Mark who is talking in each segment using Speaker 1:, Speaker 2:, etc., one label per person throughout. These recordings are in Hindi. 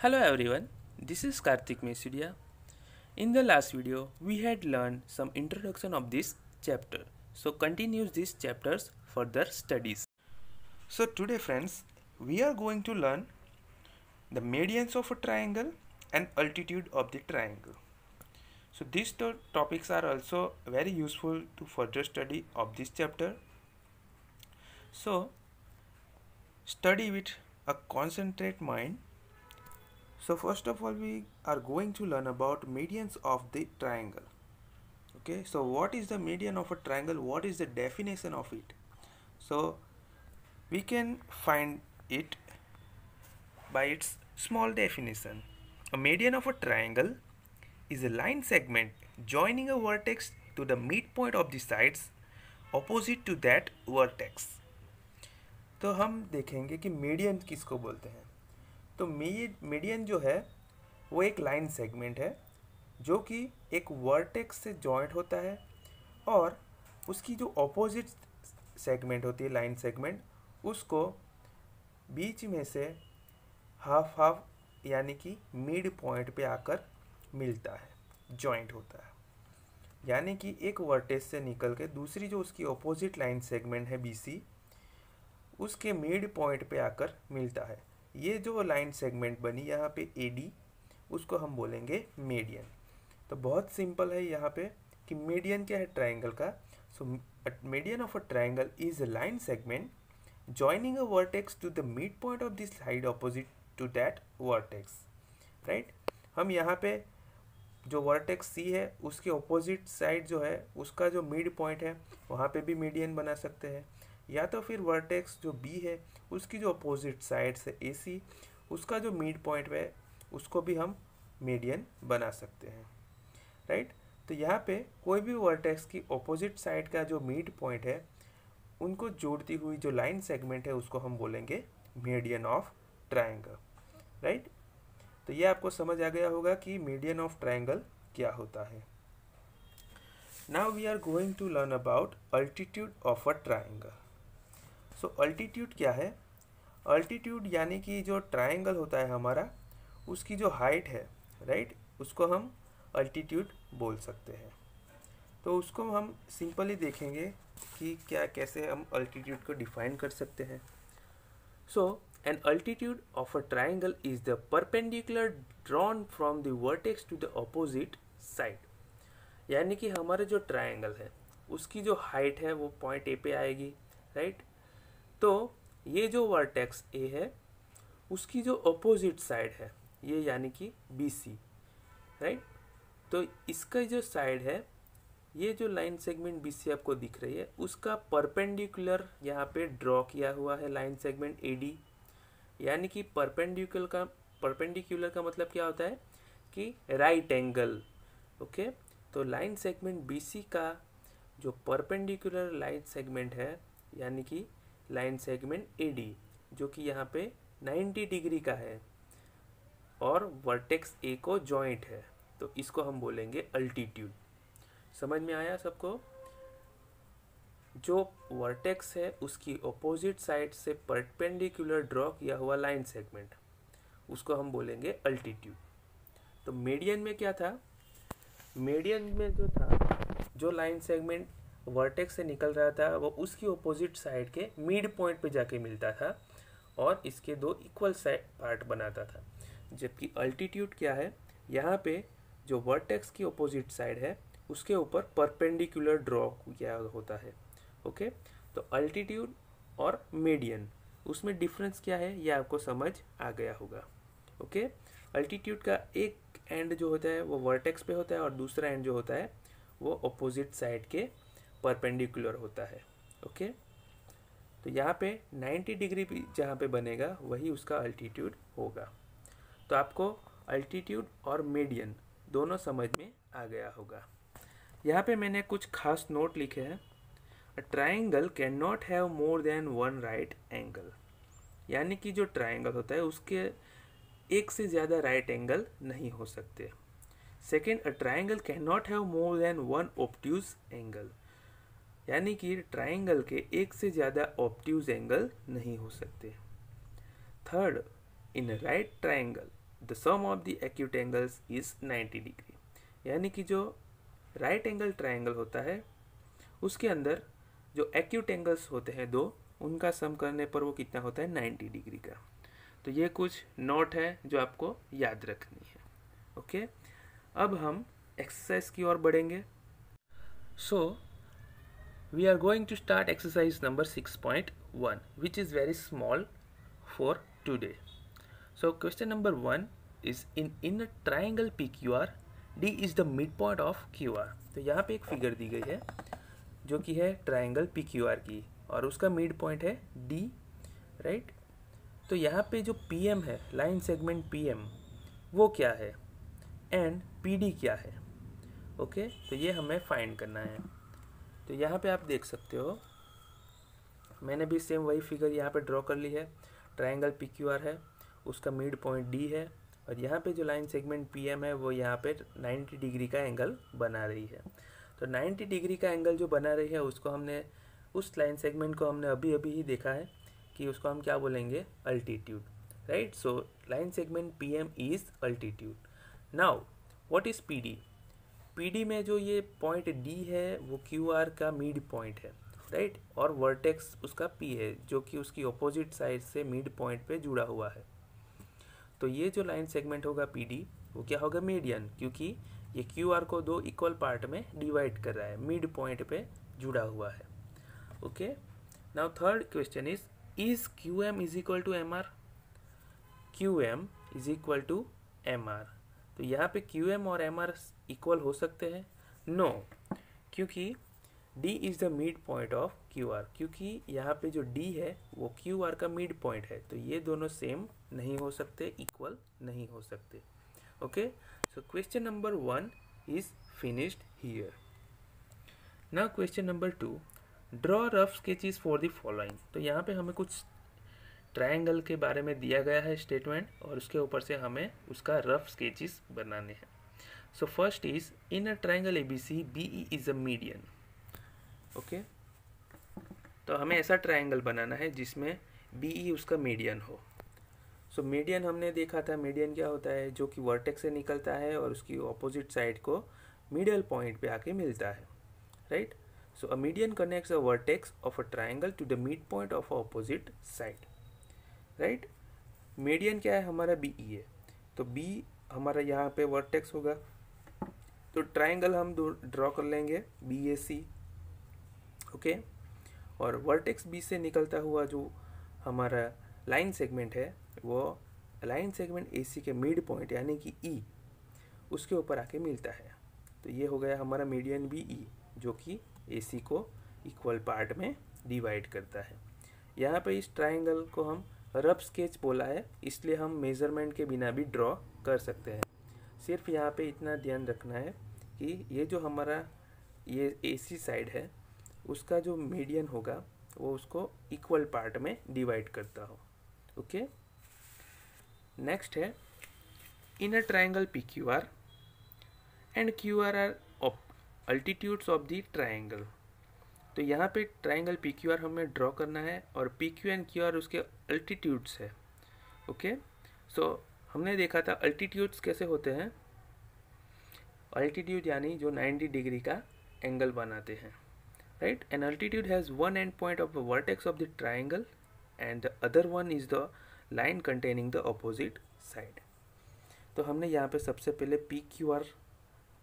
Speaker 1: Hello everyone, this is Karthik Mesudia. In the last video, we had learned some introduction of this chapter. So continue these chapters further studies. So today friends, we are going to learn the medians of a triangle and altitude of the triangle. So these two topics are also very useful to further study of this chapter. So study with a concentrate mind. So first of all, we are going to learn about medians of the triangle. Okay, so what is the median of a triangle? What is the definition of it? So we can find it by its small definition. A median of a triangle is a line segment joining a vertex to the midpoint of the sides opposite to that vertex. तो हम देखेंगे कि मीडियन किसको बोलते हैं. तो मीडियन जो है वो एक लाइन सेगमेंट है जो कि एक वर्टेक्स से जॉइंट होता है और उसकी जो ऑपोजिट सेगमेंट होती है लाइन सेगमेंट उसको बीच में से हाफ हाफ यानी कि मिड पॉइंट पे आकर मिलता है, जॉइंट होता है. यानी कि एक वर्टेक्स से निकल के दूसरी जो उसकी ऑपोजिट लाइन सेगमेंट है BC उसके मिड पॉइंट पे आकर मिलता है. ये जो लाइन सेगमेंट बनी यहाँ पे AD उसको हम बोलेंगे मीडियन. तो बहुत सिंपल है यहाँ पे कि मीडियन क्या है ट्राइंगल का. So median of a triangle is a line segment joining a vertex to the mid point of this side opposite to that vertex. Right, हम यहाँ पे जो वर्टेक्स C है उसके ऑपोजिट साइड जो है उसका जो मिड पॉइंट है वहाँ पे भी मीडियन बना सकते हैं, या तो फिर वर्टेक्स जो B है उसकी जो अपोजिट साइड से AC उसका जो मिड पॉइंट है उसको भी हम मीडियन बना सकते हैं. राइट, तो यहाँ पे कोई भी वर्टेक्स की अपोजिट साइड का जो मिड पॉइंट है उनको जोड़ती हुई जो लाइन सेगमेंट है उसको हम बोलेंगे मीडियन ऑफ ट्राइंगल. राइट, तो ये आपको समझ आ गया होगा कि मीडियन ऑफ ट्राइंगल क्या होता है. Now we are going to learn about altitude of a triangle. So altitude क्या है? अल्टीट्यूड यानी कि जो ट्राइंगल होता है हमारा उसकी जो हाइट है, राइट, उसको हम अल्टीट्यूड बोल सकते हैं. तो उसको हम सिंपली देखेंगे कि क्या कैसे हम अल्टीट्यूड को डिफाइन कर सकते हैं. So an altitude of a triangle is the perpendicular drawn from the vertex to the opposite side. यानी कि हमारा जो ट्राइंगल है उसकी जो हाइट है वो पॉइंट A पे आएगी. राइट, तो ये जो वर्टेक्स A है उसकी जो अपोजिट साइड है ये यानी कि BC. राइट, तो इसका जो साइड है ये जो लाइन सेगमेंट BC आपको दिख रही है उसका परपेंडिकुलर यहाँ पे ड्रॉ किया हुआ है लाइन सेगमेंट AD. यानी कि परपेंडिकुलर का मतलब क्या होता है कि राइट एंगल. ओके, तो लाइन सेगमेंट BC का जो परपेंडिकुलर लाइन सेगमेंट है यानी कि लाइन सेगमेंट AD जो कि यहाँ पे 90 डिग्री का है और वर्टेक्स A को जॉइंट है, तो इसको हम बोलेंगे अल्टीट्यूड. समझ में आया सबको? जो वर्टेक्स है उसकी ऑपोजिट साइड से परपेंडिकुलर ड्रॉ किया हुआ लाइन सेगमेंट उसको हम बोलेंगे अल्टीट्यूड. तो मीडियन में क्या था? मीडियन में जो था जो लाइन सेगमेंट वर्टेक्स से निकल रहा था वो उसकी ऑपोजिट साइड के मिड पॉइंट पे जाके मिलता था और इसके दो इक्वल साइड पार्ट बनाता था. जबकि अल्टीट्यूड क्या है? यहाँ पे जो वर्टेक्स की ऑपोजिट साइड है उसके ऊपर परपेंडिकुलर ड्रॉ किया होता है. ओके, तो अल्टीट्यूड और मीडियन उसमें डिफरेंस क्या है ये आपको समझ आ गया होगा. ओके, अल्टीट्यूड का एक एंड जो होता है वो वर्टेक्स पे होता है और दूसरा एंड जो होता है वो ऑपोजिट साइड के परपेंडिकुलर होता है. ओके, तो यहाँ पे 90 डिग्री भी जहाँ पे बनेगा वही उसका अल्टीट्यूड होगा. तो आपको अल्टीट्यूड और मीडियन दोनों समझ में आ गया होगा. यहाँ पे मैंने कुछ खास नोट लिखे हैं. A triangle can not have more than one right angle. यानी कि जो ट्राइंगल होता है उसके एक से ज़्यादा राइट एंगल नहीं हो सकते. Second, a triangle can not have more than one obtuse angle. यानी कि ट्राइंगल के एक से ज़्यादा ऑब्ट्यूज एंगल नहीं हो सकते. Third, in right triangle the sum of the acute angles is 90 degree, यानी कि जो राइट एंगल ट्राइंगल होता है उसके अंदर जो एक्यूट एंगल्स होते हैं दो, उनका सम करने पर वो कितना होता है 90 डिग्री का। तो ये कुछ नोट है जो आपको याद रखनी है। ओके, अब हम एक्सरसाइज की ओर बढ़ेंगे। So we are going to start exercise number 6.1 which is very small for today. So question number 1 is in a triangle PQR D is the mid point of QR। तो यहाँ पे एक फिगर दी गई है जो कि है ट्राइंगल PQR की और उसका मिड पॉइंट है D, राइट। तो यहाँ पे जो PM है, लाइन सेगमेंट PM, वो क्या है एंड PD क्या है। ओके, तो ये हमें फाइंड करना है। तो यहाँ पे आप देख सकते हो मैंने भी सेम वही फिगर यहाँ पे ड्रॉ कर ली है। ट्राइंगल PQR है, उसका मिड पॉइंट D है और यहाँ पे जो लाइन सेगमेंट PM है वो यहाँ पे 90 डिग्री का एंगल बना रही है। तो 90 डिग्री का एंगल जो बना रही है उसको हमने, उस लाइन सेगमेंट को हमने अभी अभी ही देखा है कि उसको हम क्या बोलेंगे, altitude, right. So line segment PM is altitude. Now what is PD? PD में जो ये पॉइंट D है वो QR का मिड पॉइंट है, राइट, और वर्टेक्स उसका P है जो कि उसकी ऑपोजिट साइड से मिड पॉइंट पे जुड़ा हुआ है। तो ये जो लाइन सेगमेंट होगा PD वो क्या होगा, मीडियन, क्योंकि ये QR को दो इक्वल पार्ट में डिवाइड कर रहा है, मिड पॉइंट पे जुड़ा हुआ है। Okay, now third question is QM is equal to MR? QM is equal to MR। तो यहाँ पे QM और MR इक्वल हो सकते हैं? नो, क्योंकि D is the mid point of QR, क्योंकि यहाँ पे जो D है वो QR का मिड पॉइंट है, तो ये दोनों सेम नहीं हो सकते, इक्वल नहीं हो सकते। Okay, so question number 1 is finished here. Now question number 2, draw rough sketches for the following. तो यहाँ पे हमें कुछ ट्रायंगल के बारे में दिया गया है स्टेटमेंट और उसके ऊपर से हमें उसका रफ स्केचेस बनाने हैं। So first is in a triangle ABC BE is a median. Okay, तो हमें ऐसा ट्रायंगल बनाना है जिसमें BE उसका मीडियन हो। सो मीडियन हमने देखा था, मीडियन क्या होता है, जो कि वर्टेक्स से निकलता है और उसकी ऑपोजिट साइड को मिडल पॉइंट पे आके मिलता है, right. So a median connects a vertex of a triangle to the mid point of opposite side, right. Median क्या है, हमारा BE है, तो B हमारा यहाँ पे वर्टेक्स होगा। तो ट्रायंगल हम ड्रॉ कर लेंगे BAC, ओके, और वर्टेक्स B से निकलता हुआ जो हमारा लाइन सेगमेंट है वो लाइन सेगमेंट AC के मिड पॉइंट यानी कि E उसके ऊपर आके मिलता है। तो ये हो गया हमारा मीडियन BE जो कि AC को इक्वल पार्ट में डिवाइड करता है। यहाँ पे इस ट्रायंगल को हम रफ स्केच बोला है, इसलिए हम मेज़रमेंट के बिना भी ड्रॉ कर सकते हैं। सिर्फ यहाँ पे इतना ध्यान रखना है कि ये जो हमारा ये AC साइड है उसका जो मीडियन होगा वो उसको इक्वल पार्ट में डिवाइड करता हो। ओके, नेक्स्ट है in a triangle PQR and QR are altitudes of the triangle. तो यहाँ पे ट्रायंगल PQR हमें ड्रॉ करना है और PQ एंड QR उसके अल्टीट्यूड्स है। ओके, सो हमने देखा था अल्टीट्यूड्स कैसे होते हैं, अल्टीट्यूड यानी जो 90 डिग्री का एंगल बनाते हैं, right? An altitude has one end point of the vertex of the triangle and the other one is the line containing the opposite side. तो हमने यहाँ पे सबसे पहले PQR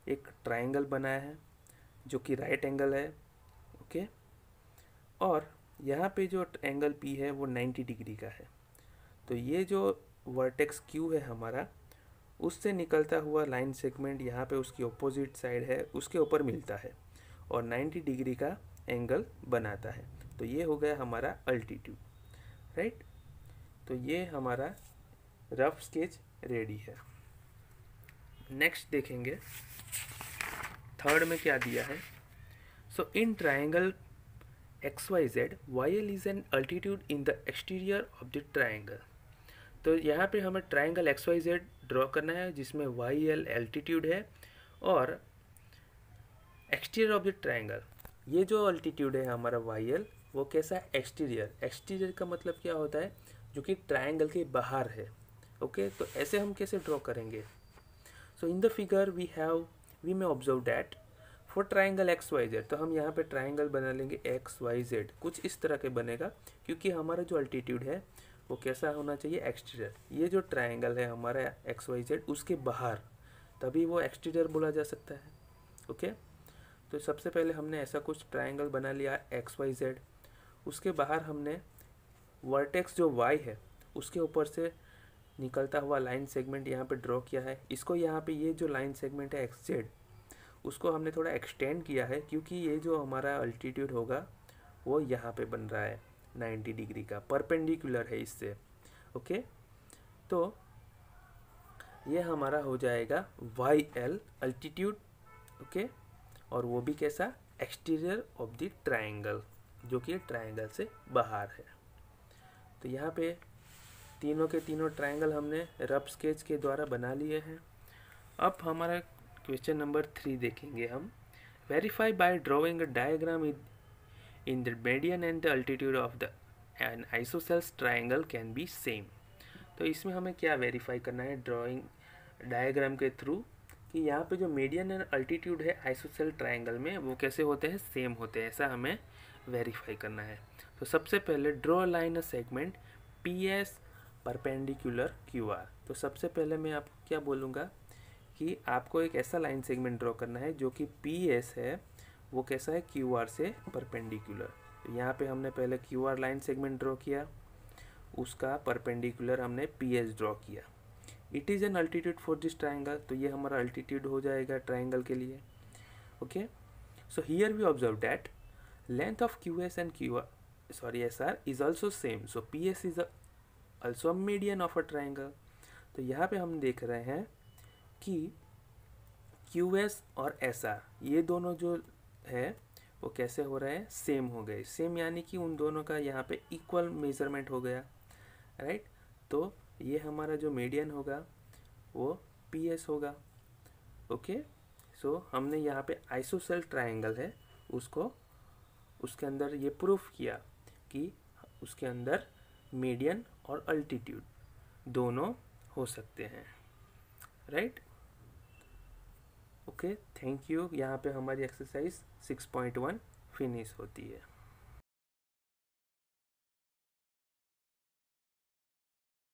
Speaker 1: एक ट्रायंगल बनाया है जो कि राइट एंगल है, ओके, और यहाँ पे जो एंगल P है वो 90 डिग्री का है। तो ये जो वर्टेक्स Q है हमारा, उससे निकलता हुआ लाइन सेगमेंट यहाँ पे उसकी ऑपोजिट साइड है उसके ऊपर मिलता है और 90 डिग्री का एंगल बनाता है। तो ये हो गया हमारा अल्टीट्यूड, राइट। तो ये हमारा रफ स्केच रेडी है। नेक्स्ट देखेंगे थर्ड में क्या दिया है। So in triangle XYZ YL is an altitude in the exterior of the triangle. तो यहाँ पे हमें ट्रायंगल XYZ ड्रॉ करना है जिसमें YL एल्टीट्यूड है और एक्सटीरियर ऑफ द ट्रायंगल, ये जो अल्टीट्यूड है हमारा YL वो कैसा है, एक्सटीरियर। एक्सटीरियर का मतलब क्या होता है, जो कि ट्रायंगल के बाहर है, ओके, तो ऐसे हम कैसे ड्रॉ करेंगे? So in the figure we may observe that for triangle X Y Z, तो हम यहाँ पे ट्राइंगल बना लेंगे एक्स वाई जेड, कुछ इस तरह के बनेगा, क्योंकि हमारा जो अल्टीट्यूड है वो कैसा होना चाहिए? एक्सटीरियर। ये जो ट्राइंगल है हमारा एक्स वाई जेड उसके बाहर, तभी वो एक्सटीरियर बोला जा सकता है। ओके, तो सबसे पहले हमने ऐसा कुछ ट्राइंगल बना लिया एक्स वाई जेड, उसके बाहर हमने वर्टेक्स जो वाई है उसके ऊपर से निकलता हुआ लाइन सेगमेंट यहाँ पे ड्रॉ किया है। इसको यहाँ पे ये जो लाइन सेगमेंट है एक्स जेड, उसको हमने थोड़ा एक्सटेंड किया है, क्योंकि ये जो हमारा अल्टीट्यूड होगा वो यहाँ पे बन रहा है 90 डिग्री का, परपेंडिकुलर है इससे। ओके, तो ये हमारा हो जाएगा वाई एल अल्टीट्यूड। ओके, और वो भी कैसा? एक्सटीरियर ऑफ द ट्राइंगल, जो कि ट्राइंगल से बाहर है। तो यहाँ पे तीनों के तीनों ट्राइंगल हमने रफ स्केच के द्वारा बना लिए हैं। अब हमारा क्वेश्चन नंबर 3 देखेंगे हम। Verify by drawing a diagram in the median and the altitude of the an isosceles triangle can be same. तो इसमें हमें क्या वेरीफाई करना है ड्राइंग डायग्राम के थ्रू, कि यहाँ पे जो मीडियन एंड अल्टीट्यूड है आइसोसेल ट्राइंगल में वो कैसे होते हैं? सेम होते हैं, ऐसा हमें वेरीफाई करना है। तो सबसे पहले draw line a segment P S perpendicular Q R. तो सबसे पहले मैं आपको क्या बोलूँगा कि आपको एक ऐसा लाइन सेगमेंट ड्रॉ करना है जो कि पी एस है, वो कैसा है? क्यू आर से परपेंडिकुलर। तो यहाँ पे हमने पहले Q R line segment draw किया, उसका परपेंडिकुलर हमने पी एस ड्रॉ किया। It is an altitude for this triangle, तो ये हमारा अल्टीट्यूड हो जाएगा ट्राइंगल के लिए। Okay, so here we observe that length of Q S and S R is also same, so P S is also median of a triangle. तो यहाँ पे हम देख रहे हैं कि क्यू एस और एस आर ये दोनों जो है वो कैसे हो रहे हैं? सेम हो गए। सेम यानी कि उन दोनों का यहाँ पे इक्वल मेजरमेंट हो गया, राइट। तो ये हमारा जो मीडियन होगा वो पी एस होगा। ओके, सो हमने यहाँ पे आइसोसेल ट्राइंगल है उसको, उसके अंदर ये प्रूफ किया कि उसके अंदर मीडियन और अल्टीट्यूड दोनों हो सकते हैं, राइट। Okay, thank you. यहाँ पे हमारी एक्सरसाइज 6.1 फिनिश होती है।